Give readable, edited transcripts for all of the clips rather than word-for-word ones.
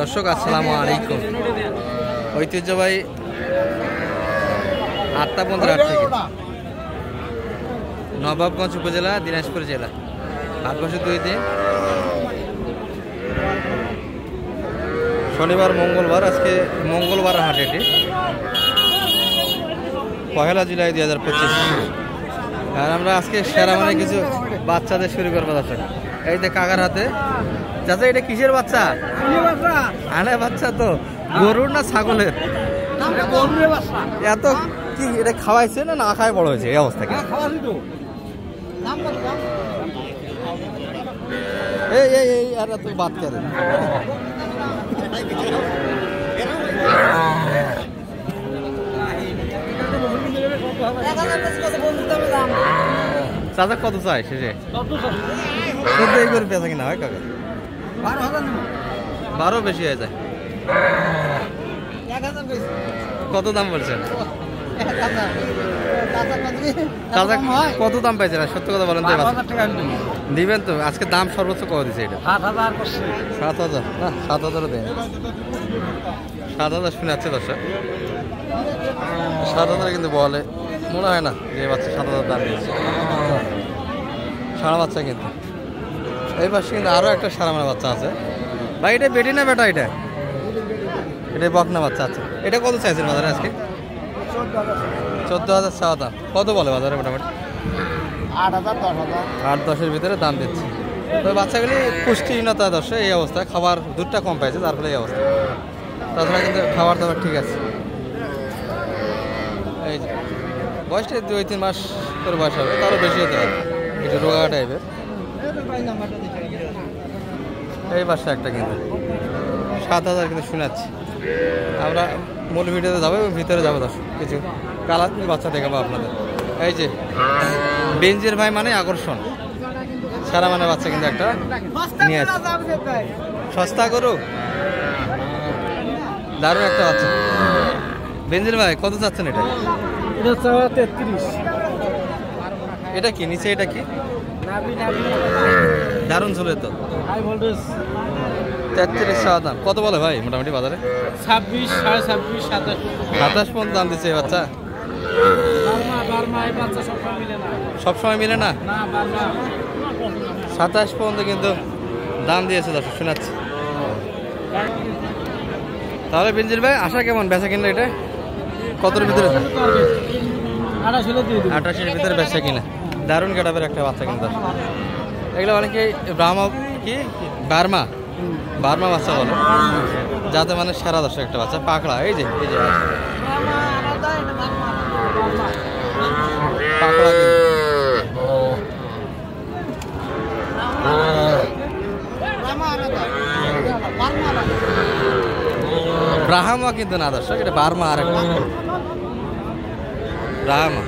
দর্শক আসসালামু আলাইকুম। ঐতিহ্যবাহী আত্মাবন্ধ হাট থেকে নবাবগঞ্জ উপজেলা দিনাজপুর জেলা হাট বসে 2 দিন, শনিবার মঙ্গলবার। আজকে মঙ্গলবার হাট, এটি 1 জুলাই 2025। আর আমরা আজকে সেরা মানে কিছু বাচ্চাদের শুরু করবো দর্শক। এই যে কাকার হাতে চাচা, এটা কিসের বাচ্চা? আনে বাচ্চা তো গরুর না ছাগলের? এত কি এটা খাওয়াইছে না না খায় বড় হয়েছে এই অবস্থা? কি এই এই এই আর এত বাদ করে চাচা কত চাই শেষে? 14 করে পেঁচা কিনা হয় কাকা? 12 বেশি হয়ে যায়। কত দাম বলছেন? চাচা কত দাম পাইছেন? সত্য কথা বলেন তো। দিবেন তো? আজকে দাম সর্বোচ্চ কত দিচ্ছে এটা? 7,000। 7,000 দেন। 7,000 শুনে যাচ্ছে দর্শক। 7,000 কিন্তু বলে মনে হয় না যে বাচ্চা 7,000 দাম দিচ্ছে। সারা বাচ্চা কিন্তু এই পাশে কিন্তু আরো একটা সারা মানে বাচ্চা আছে ভাই। এটা বেটি না বেটা? এটা বকনা বাচ্চা আছে। এটা কত চাইছেন বাজারে আজকে? 14,000 চাওয়া দাম। কত বলে বাজারে মোটামুটি? 8-10-এর ভিতরে দাম দিচ্ছে। তো বাচ্চাগুলি পুষ্টিহীনতা দর্শক এই অবস্থা, খাবার দুধটা কম পাইছে তার ফলে এই অবস্থা। তাছাড়া কিন্তু খাবার দাবার ঠিক আছে। এই যে বয়সটা 2-3 মাস করে বয়স হবে, তারও বেশি হতে পারে, একটু রোগা টাইপের। এই বাসা একটা কিন্তু 7,000 কিন্তু শোনাচ্ছি। আমরা মূল ভিডিওতে যাবো, ভিতরে যাবো দর্শক, কিছু কালার বাচ্চা দেখাবো আপনাদের। এই যে বেঞ্জির ভাই মানে আকর্ষণ সারা মানে বাচ্চা কিন্তু একটা নিয়ে আসছে। সস্তা করো, দারুণ একটা বাচ্চা। বেঞ্জির ভাই কত চাচ্ছেন এটা? 33। এটা কি নিচে? এটা কি দারুণ ঝুলে তো। 33 চাওয়া দাম। কত বলে ভাই মোটামুটি বাজারে? 26, 26.5, 27 পর্যন্ত দাম দিচ্ছে এই বাচ্চা। সবসময় মিলে না। 27 পর্যন্ত কিন্তু দাম দিয়েছে দর্শক শোনাচ্ছি। তাহলে বেঞ্জির ভাই আশা কেমন বেচা কিনা? এটা কতর ভিতরে? 28-এর ভিতরে বেচা কিনা। দারুণ গেটাপের একটা বাচ্চা কিন্তু। এগুলো অনেকে ব্রাহ্মা কি বার্মা বাচ্চা বলে, যাতে মানে সেরা দর্শক একটা বাচ্চা পাকড়া। এই যে পাকড়া ব্রাহ্মা কিন্তু না দর্শক, এটা বার্মা। আর একটা ব্রাহ্মা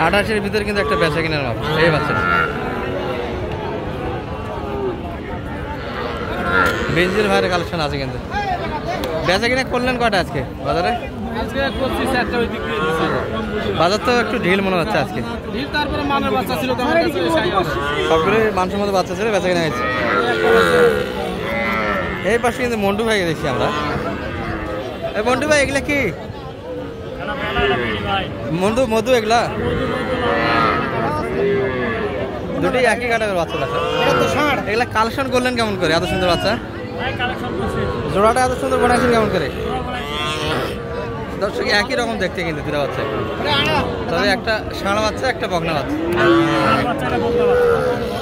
28-এর ভিতরে কিন্তু একটা বেচা কিনার মাপ এই বাচ্চা। বেঞ্জির ভাইয়ের কালেকশন আছে কিন্তু। বেচা কিনা করলেন কয়টা আজকে বাজারে? বাজার তো একটু ঢিল মনে হচ্ছে আজকে। সবগুলো মানসম্মত বাচ্চা ছিল, বেচা কিনা হয়েছে। এই পাশে কিন্তু মন্টু ভাইকে দেখছি আমরা। এই মন্টু ভাই এগুলা কি? মধু এগুলা দুটি একই কাটাবের বাচ্চা দেখা। এগুলা কালেকশন করলেন কেমন করে? এত সুন্দর বাচ্চা জোড়াটা এত সুন্দর বানাইছেন কেমন করে? দর্শক একই রকম দেখতে কিন্তু দুটা বাচ্চা, তবে একটা ষাঁড় বাচ্চা একটা বকনা বাচ্চা।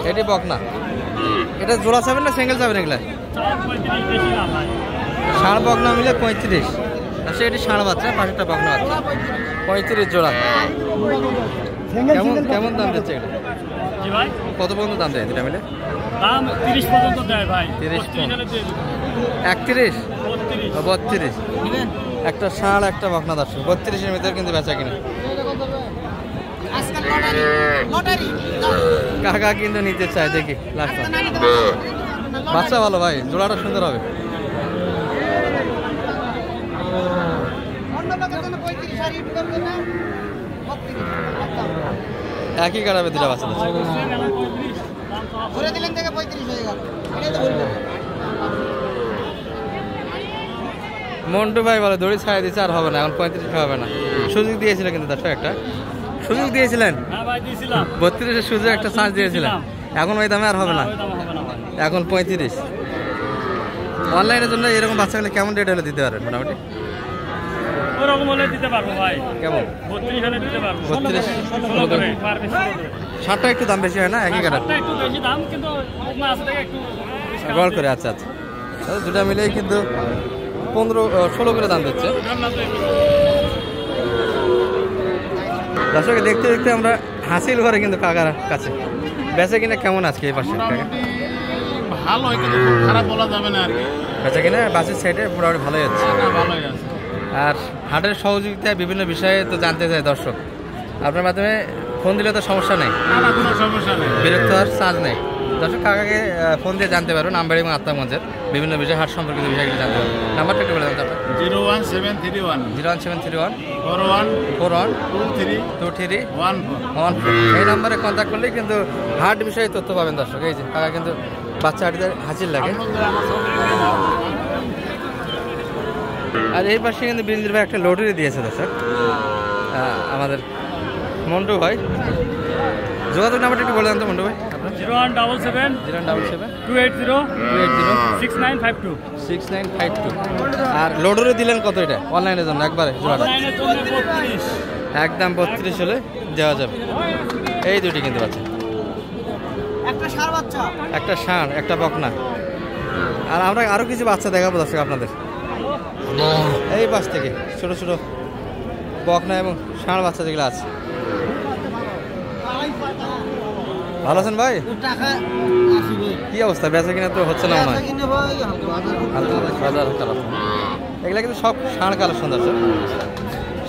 এটি বকনা। এটা জোড়া চাবেন না সিঙ্গেল চাবেন? এগুলা ষাঁড় বকনা মিলে 35। আচ্ছা, এটি ষাঁড় বাচ্চা, পাশেরটা বকনা বাচ্চা। 35 জোড়া। কেমন দাম দিচ্ছে এটা? কত পর্যন্ত দাম দেয় দুটা মিলে? 30 পর্যন্ত দেয় ভাই। 30, 31, 32। একটা ষাঁড় একটা বকনা দর্শক 32-এর ভিতরে কিন্তু বেচা কিনা। কাকা কিন্তু নিতে চায়, দেখি লাস্ট। বাচ্চা ভালো ভাই, জোড়াটা সুন্দর হবে। একই কাটাবে দুটা বাচ্চা। মন্টু ভাই বলে দড়ি ছাড়াই দিচ্ছে আর হবে না, এখন 35 হবে না। সুযোগ দিয়েছিলেন কিন্তু দর্শক, একটা সুযোগ দিয়েছিলেন, হ্যাঁ ভাই দিয়েছিলাম। 32-এর সুযোগ একটা চান্স দিয়েছিলেন, এখন ওই দামে আর হবে না, ওই দাম হবে না ভাই। এখন 35। অনলাইনের জন্য এরকম বাচ্চাগুলো কেমন রেট হলে দিতে পারেন মোটামুটি? ওরকম হলে দিতে পারবো ভাই, কেমন? 32 হলে দিতে পারবো। 32, 16 করে পার পিস 16 করে। ষাটটা একটু দাম বেশি হয় না একই কাটার? ষাটটা একটু বেশি দাম, কিন্তু মাছ থেকে একটু discount গড় করে, আচ্ছা আচ্ছা। তাহলে দুটা মিলেই কিন্তু 15-16 করে দাম দিচ্ছে। দর্শক দেখতে দেখতে আমরা হাসিল ঘরে কিন্তু কাকার কাছে বেচা কিনা কেমন আজকে এই পাশে? কাকা ভালো হয় কিন্তু খুব খারাপ বলা যাবে না আর কি। বেচা কিনা বাসের সাইডে মোটামুটি ভালোই হচ্ছে। না, ভালোই আছে। আর হাটের সহযোগিতায় বিভিন্ন বিষয়ে তো জানতে চাই দর্শক, আপনার মাধ্যমে ফোন দিলে তো সমস্যা নেই, না না, কোনো সমস্যা নেই। বিরক্ত হওয়ার চার্জ নেই। দর্শক কাকাকে ফোন দিয়ে জানতে পারবেন আমবাড়ি এবং আত্মাগঞ্জের বিভিন্ন বিষয়, হাট সম্পর্কিত বিষয়গুলো জানতে পারবেন। নাম্বারটা একটু বলে দেন আপনার। 01731 01731 41 41 23 23 14। এই নাম্বারে কন্ট্যাক্ট করলেই কিন্তু হাট বিষয়ে তথ্য পাবেন দর্শক। এই যে কাকা কিন্তু বাচ্চা হাটিদের হাসিল লাগে। আর এই পাশে কিন্তু বিন্দির ভাই একটা লটারি দিয়েছে দর্শক, আমাদের মন্টু ভাই। যোগাযোগ নাম্বারটা একটু বলে দেন তো মন্টু ভাই আপনার। 0177 077 280 280 6952। 6952। আর লটারি দিলেন কত এটা অনলাইনের জন্য একবারে জোড়াটা? অনলাইনের জন্য 32। একদম 32 হলে দেওয়া যাবে। এই দুটি কিন্তু বাচ্চা, একটা ষাঁড় বাচ্চা, একটা ষাঁড় একটা বকনা। আর আমরা আরো কিছু বাচ্চা দেখাবো দর্শক আপনাদের এই পাশ থেকে, ছোট ছোট বকনা এবং ষাঁড় বাচ্চা যেগুলো আছে। ভালো আছেন ভাই? টাকা আসিবে কি অবস্থা, বেচা কিনা তো হচ্ছে না মনে হয়? কিনে ভাই বাজার কালেকশন, এগুলা কিন্তু সব ষাঁড় কালেকশন দর্শক,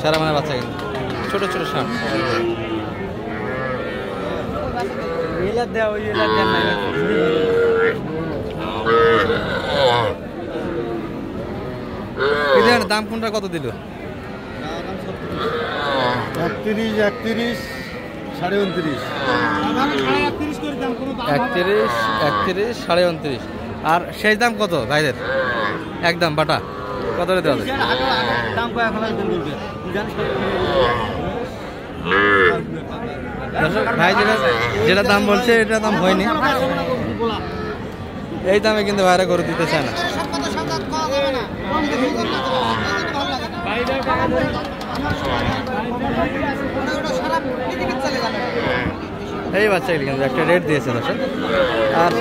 সারা মানে বাচ্চা কিন্তু ছোট ছোট ষাঁড়। এলা দেও এলা দেন না এদের দাম কোনটা কত দিল? 31 31 29.5। 31 করে দাম কোনো দাম 31 31 29.5। আর শেষ দাম কত ভাইদের একদম বাটা কত দেওয়া যাবে? দাম কয় এখন একদম বলবে জানিস দর্শক ভাই যেটা দাম বলছে এটা দাম হয়নি, এই দামে কিন্তু ভাইরা করে দিতে চায় না। সব কথা সাবধান করা যাবে না, কম বেশি করতে ভালো লাগে না। ওটা সারা পৃথিবী চলে যাবে। এই বাচ্চাগুলি কিন্তু একটা রেট দিয়েছে দর্শক। আর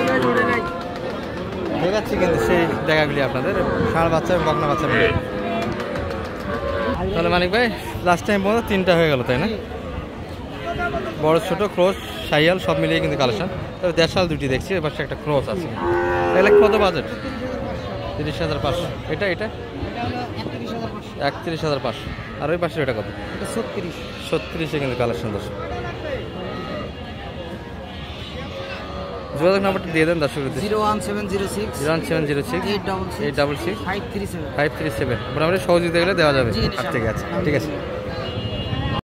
দেখাচ্ছি কিন্তু সেই জায়গাগুলি আপনাদের, ষাঁড় বাচ্চা এবং বকনা বাচ্চা মিলে। তাহলে মানিক ভাই লাস্ট টাইম পর্যন্ত 3টা হয়ে গেল তাই না? বড় ছোট ক্রস সাইয়াল সব মিলিয়ে কিন্তু কালেকশন। তবে দেড়শাল দুটি দেখছি, এবার একটা ক্রস আছে। এগুলো কত বাজেট? 30,500। এটা এটা 31,500। আর ওই পাশে এটা কত? এটা 36 36-এ কিন্তু কালেকশন দর্শক। যোগাযোগ নাম্বারটা দিয়ে দেন দর্শক। 01706 01706 866 866 537। 537। মোটামুটি সহযোগিতা গেলে দেওয়া যাবে। জি, ঠিক আছে, ঠিক আছে।